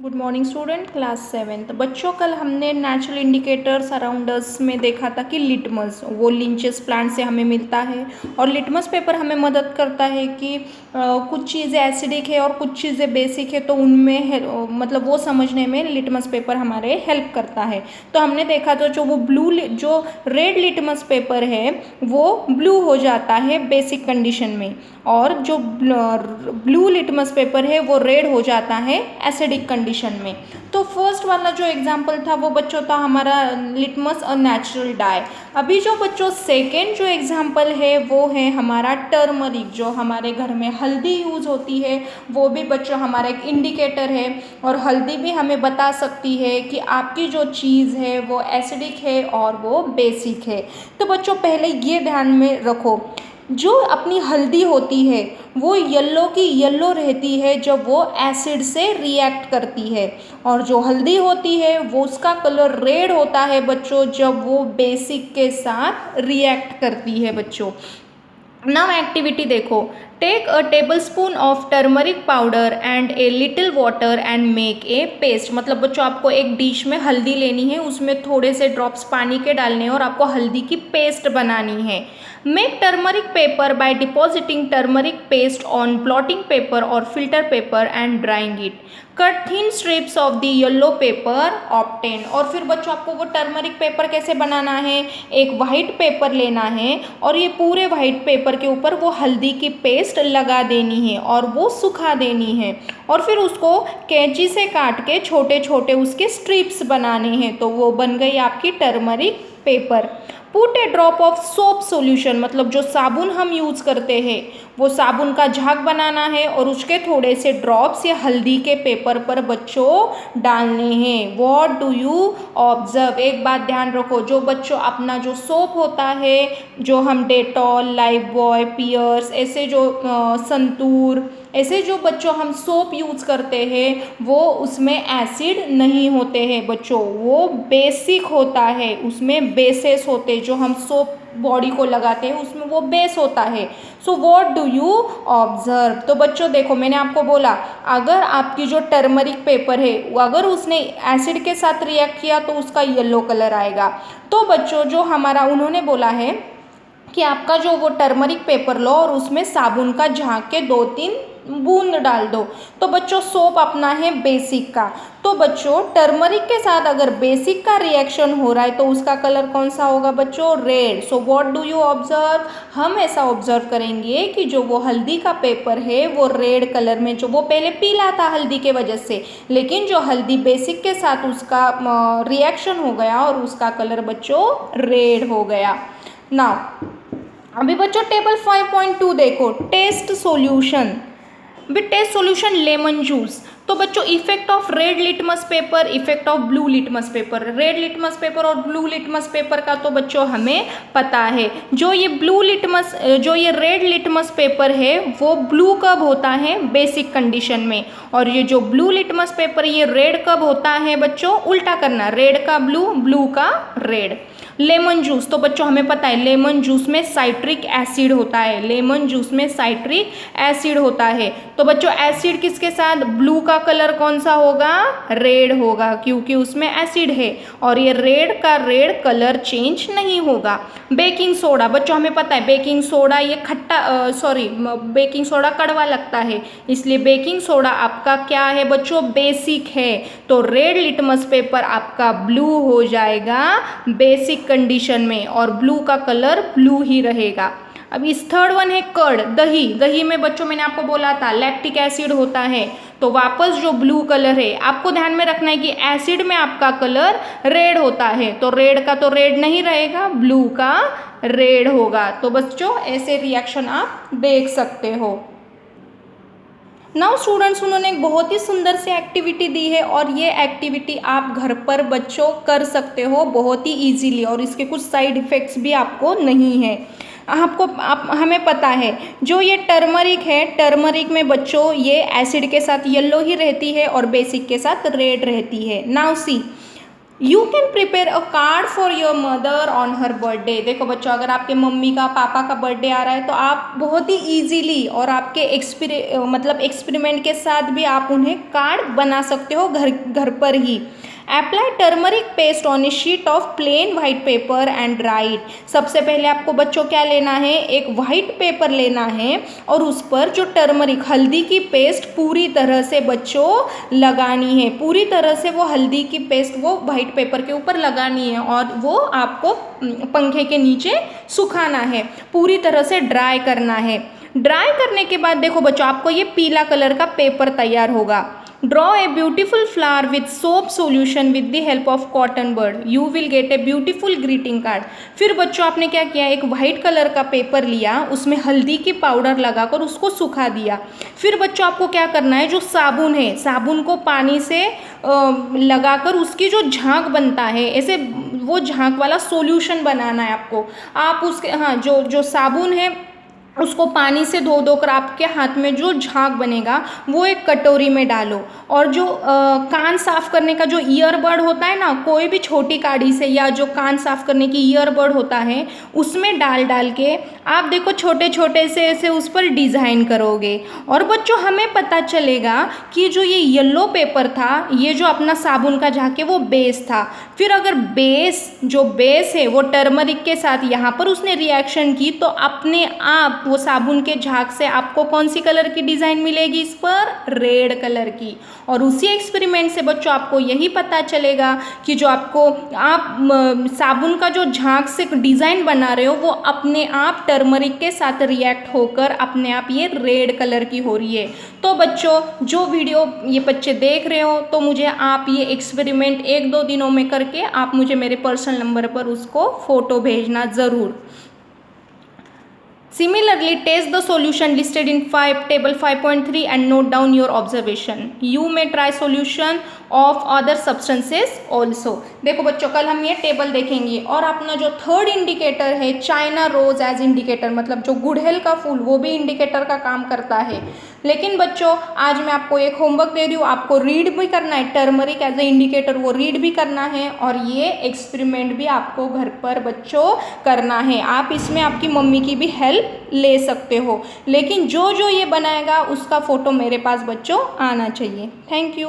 Good morning student, class 7th। बच्चों, कल हमने नेचुरल इंडिकेटर्स अराउंड अस में देखा था कि लिटमस वो लिंचेस प्लांट से हमें मिलता है और लिटमस पेपर हमें मदद करता है कि कुछ चीज़ें एसिडिक है और कुछ चीज़ें बेसिक है, तो उनमें मतलब वो समझने में लिटमस पेपर हमारे हेल्प करता है। तो हमने देखा था जो रेड लिटमस पेपर है वो ब्लू हो जाता है बेसिक कंडीशन में, और जो ब्लू लिटमस पेपर है वो रेड हो जाता है एसिडिक कंडीशन में। तो फर्स्ट वाला जो एग्जाम्पल था वो बच्चों था हमारा लिटमस और नेचुरल डाई। अभी जो बच्चों सेकेंड जो एग्जाम्पल है वो है हमारा टर्मरिक, जो हमारे घर में हल्दी यूज़ होती है, वो भी बच्चों हमारा एक इंडिकेटर है। और हल्दी भी हमें बता सकती है कि आपकी जो चीज़ है वो एसिडिक है और वो बेसिक है। तो बच्चों पहले ये ध्यान में रखो, जो अपनी हल्दी होती है वो येलो की येलो रहती है जब वो एसिड से रिएक्ट करती है, और जो हल्दी होती है वो उसका कलर रेड होता है बच्चों जब वो बेसिक के साथ रिएक्ट करती है बच्चों। नाउ एक्टिविटी देखो, take a tablespoon of turmeric powder and a little water and make a paste. मतलब बच्चों आपको एक डिश में हल्दी लेनी है, उसमें थोड़े से ड्रॉप्स पानी के डालने हैं और आपको हल्दी की पेस्ट बनानी है। Make turmeric paper by depositing turmeric paste on blotting paper और filter paper and drying it. Cut thin strips of the yellow paper obtain. और फिर बच्चों आपको वो टर्मरिक पेपर कैसे बनाना है, एक वाइट पेपर लेना है और ये पूरे वाइट पेपर के ऊपर वो हल्दी की पेस्ट लगा देनी है और वो सुखा देनी है, और फिर उसको कैंची से काट के छोटे छोटे उसके स्ट्रिप्स बनाने हैं। तो वो बन गई आपकी turmeric paper. Put A drop of soap solution, मतलब जो साबुन हम यूज़ करते हैं वो साबुन का झाग बनाना है और उसके थोड़े से ड्रॉप्स ये हल्दी के पेपर पर बच्चों डालने हैं। व्हाट डू यू ऑब्जर्व, एक बात ध्यान रखो, जो बच्चों अपना जो सोप होता है, जो हम डेटॉल, लाइफबॉय, पियर्स, ऐसे जो संतूर, ऐसे जो बच्चों हम सोप यूज़ करते हैं वो उसमें एसिड नहीं होते हैं बच्चों, वो बेसिक होता है, उसमें बेसेस होते हैं। जो हम सोप बॉडी को लगाते हैं उसमें वो बेस होता है। So what do you observe, तो बच्चों देखो मैंने आपको बोला अगर आपकी जो टर्मरिक पेपर है अगर उसने एसिड के साथ रिएक्ट किया तो उसका येलो कलर आएगा। तो बच्चों जो हमारा उन्होंने बोला है कि आपका जो वो टर्मरिक पेपर लो और उसमें साबुन का झाग के 2-3 बूंद डाल दो। तो बच्चों सोप अपना है बेसिक का, तो बच्चों टर्मरिक के साथ अगर बेसिक का रिएक्शन हो रहा है तो उसका कलर कौन सा होगा बच्चों, red. So what do you observe, हम ऐसा ऑब्जर्व करेंगे कि जो वो हल्दी का पेपर है वो रेड कलर में, जो वो पहले पीला था हल्दी के वजह से, लेकिन जो हल्दी बेसिक के साथ उसका रिएक्शन हो गया और उसका कलर बच्चों रेड हो गया। नाउ अभी बच्चों टेबल 5.2 देखो, test solution. Test solution lemon juice. तो बच्चों effect of red litmus paper, effect of blue litmus paper. Red litmus paper और ब्लू लिटमस पेपर का तो बच्चों हमें पता है। जो ये रेड लिटमस पेपर है वो ब्लू कब होता है, बेसिक कंडीशन में, और ये जो ब्लू लिटमस पेपर ये रेड कब होता है बच्चों, उल्टा करना, रेड का ब्लू, ब्लू का रेड। लेमन जूस, तो बच्चों हमें पता है लेमन जूस में साइट्रिक एसिड होता है, लेमन जूस में साइट्रिक एसिड होता है। तो बच्चों एसिड किसके साथ, ब्लू का कलर कौन सा होगा, रेड होगा, क्योंकि उसमें एसिड है, और ये रेड का रेड कलर चेंज नहीं होगा। बेकिंग सोडा, बच्चों हमें पता है बेकिंग सोडा ये बेकिंग सोडा कड़वा लगता है, इसलिए बेकिंग सोडा आपका क्या है बच्चों, बेसिक है। तो रेड लिटमस पेपर आपका ब्लू हो जाएगा बेसिक कंडीशन में, और ब्लू का कलर ब्लू ही रहेगा। अब इस थर्ड वन है कर्ड, दही। दही में बच्चों मैंने आपको बोला था लैक्टिक एसिड होता है, तो वापस जो ब्लू कलर है आपको ध्यान में रखना है कि एसिड में आपका कलर रेड होता है, तो रेड का तो रेड नहीं रहेगा, ब्लू का रेड होगा। तो बच्चों ऐसे रिएक्शन आप देख सकते हो। नाउ स्टूडेंट्स उन्होंने एक बहुत ही सुंदर सी एक्टिविटी दी है, और ये एक्टिविटी आप घर पर बच्चों कर सकते हो बहुत ही इजीली, और इसके कुछ साइड इफ़ेक्ट्स भी आपको नहीं है। हमें पता है जो ये टर्मरिक है, टर्मरिक में बच्चों ये एसिड के साथ येलो ही रहती है और बेसिक के साथ रेड रहती है। Now see, you can prepare a card for your mother on her birthday. देखो बच्चों, अगर आपके मम्मी का पापा का बर्थडे आ रहा है तो आप बहुत ही ईजीली और आपके एक्सपेरिमेंट के साथ भी आप उन्हें कार्ड बना सकते हो घर पर ही। Apply turmeric paste on a sheet of plain white paper and write. सबसे पहले आपको बच्चों क्या लेना है, एक वाइट पेपर लेना है और उस पर जो टर्मरिक हल्दी की पेस्ट पूरी तरह से बच्चों लगानी है। पूरी तरह से वो हल्दी की पेस्ट वो वाइट पेपर के ऊपर लगानी है और वो आपको पंखे के नीचे सुखाना है, पूरी तरह से ड्राई करना है। ड्राई करने के बाद देखो बच्चों, आपको ये पीला कलर का पेपर तैयार होगा। Draw a beautiful flower with soap solution with the help of cotton bud. You will get a beautiful greeting card. फिर बच्चों आपने क्या किया, एक वाइट कलर का पेपर लिया, उसमें हल्दी की पाउडर लगाकर उसको सुखा दिया। फिर बच्चों आपको क्या करना है, जो साबुन है, साबुन को पानी से लगाकर उसकी जो झाग बनता है, ऐसे वो झाग वाला सॉल्यूशन बनाना है आपको। आप उसके जो साबुन है उसको पानी से धो कर आपके हाथ में जो झाग बनेगा वो एक कटोरी में डालो और जो कान साफ करने का जो ईयरबड होता है ना, कोई भी छोटी काड़ी से या जो कान साफ करने की ईयरबड होता है उसमें डाल के आप देखो छोटे छोटे से ऐसे उस पर डिज़ाइन करोगे। और बच्चों हमें पता चलेगा कि जो ये येलो पेपर था, ये जो अपना साबुन का झाग है वो बेस था। फिर अगर जो बेस है वो टर्मरिक के साथ यहाँ पर उसने रिएक्शन की तो अपने आप वो साबुन के झाग से आपको कौन सी कलर की डिज़ाइन मिलेगी, इस पर रेड कलर की। और उसी एक्सपेरिमेंट से बच्चों आपको यही पता चलेगा कि जो आप साबुन का जो झाग से डिज़ाइन बना रहे हो वो अपने आप टर्मरिक के साथ रिएक्ट होकर अपने आप ये रेड कलर की हो रही है। तो बच्चों जो वीडियो ये बच्चे देख रहे हो तो मुझे आप ये एक्सपेरिमेंट 1-2 दिनों में करके आप मुझे मेरे पर्सनल नंबर पर उसको फ़ोटो भेजना ज़रूर। Similarly, test the solution listed in table 5.3 and note down your observation. You may try solution of other substances also. देखो बच्चों, कल हम ये टेबल देखेंगे और अपना जो थर्ड इंडिकेटर है चाइना रोज एज इंडिकेटर, मतलब जो गुड़हल का फूल वो भी इंडिकेटर का काम करता है। लेकिन बच्चों आज मैं आपको एक होमवर्क दे रही हूँ, आपको रीड भी करना है, टर्मरिक एज ए इंडिकेटर वो रीड भी करना है और ये एक्सपेरिमेंट भी आपको घर पर बच्चों करना है। आप इसमें आपकी मम्मी की भी हेल्प ले सकते हो, लेकिन जो ये बनाएगा उसका फ़ोटो मेरे पास बच्चों आना चाहिए। Thank you.